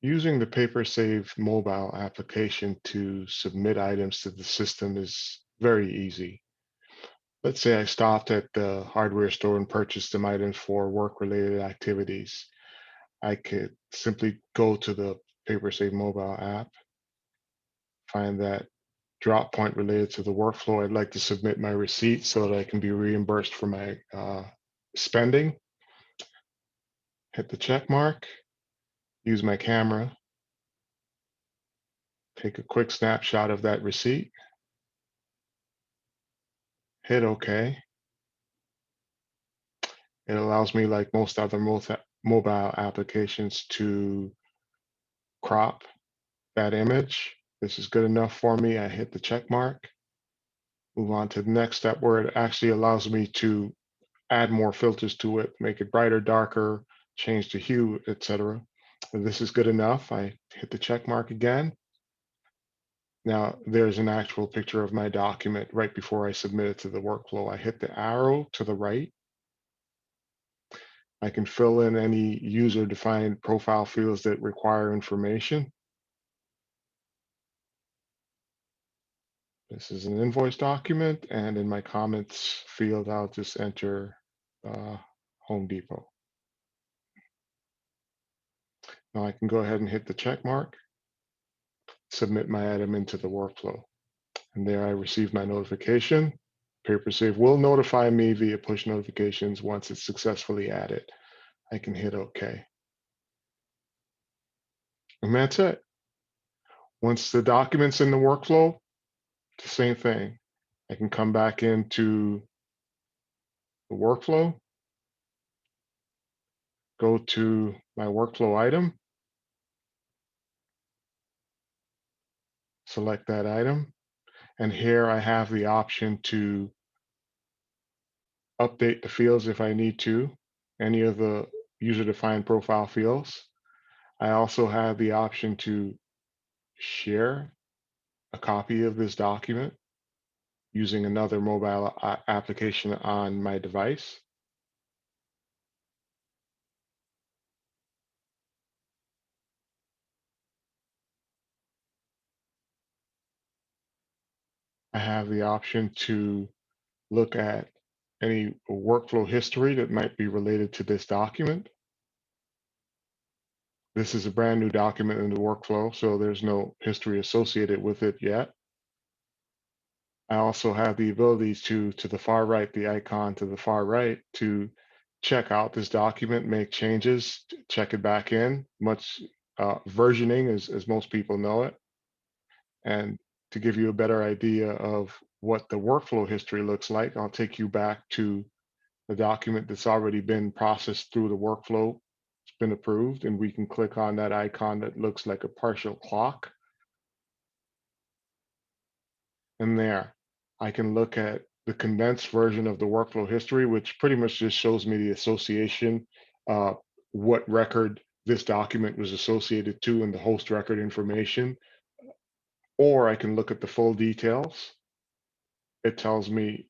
Using the PaperSave mobile application to submit items to the system is very easy. Let's say I stopped at the hardware store and purchased some items for work-related activities. I could simply go to the PaperSave mobile app, find that drop point related to the workflow. I'd like to submit my receipt so that I can be reimbursed for my spending. Hit the check mark, use my camera, take a quick snapshot of that receipt, hit OK. It allows me, like most other mobile applications, to crop that image. This is good enough for me. I hit the check mark, move on to the next step where it actually allows me to add more filters to it, make it brighter, darker, change the hue, etc. This is good enough. I hit the check mark again. Now there's an actual picture of my document right before I submit it to the workflow. I hit the arrow to the right. I can fill in any user-defined profile fields that require information. This is an invoice document, and in my comments field, I'll just enter uh, Home Depot. Now I can go ahead and hit the check mark, submit my item into the workflow. And there I receive my notification. PaperSave will notify me via push notifications once it's successfully added. I can hit OK. And that's it. Once the document's in the workflow, the same thing. I can come back into the workflow, go to my workflow item, select that item, and here I have the option to update the fields if I need to, any of the user-defined profile fields. I also have the option to share a copy of this document using another mobile application on my device. I have the option to look at any workflow history that might be related to this document. This is a brand new document in the workflow, so there's no history associated with it yet. I also have the ability to the far right, the icon to the far right, to check out this document, make changes, check it back in, much versioning as most people know it. And to give you a better idea of what the workflow history looks like, I'll take you back to the document that's already been processed through the workflow. It's been approved, and we can click on that icon that looks like a partial clock. And there, I can look at the condensed version of the workflow history, which pretty much just shows me the association, what record this document was associated to and the host record information. Or I can look at the full details. It tells me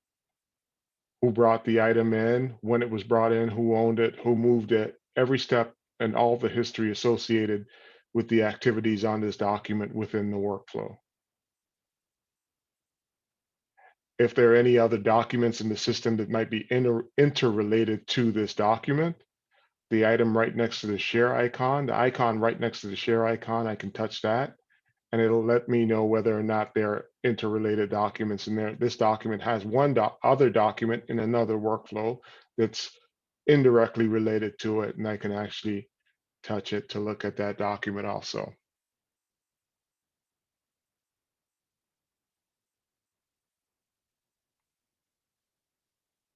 who brought the item in, when it was brought in, who owned it, who moved it, every step and all the history associated with the activities on this document within the workflow. If there are any other documents in the system that might be interrelated to this document, the item right next to the share icon, the icon right next to the share icon, I can touch that and it'll let me know whether or not they're interrelated documents in there. This document has one other document in another workflow that's indirectly related to it, and I can actually touch it to look at that document also.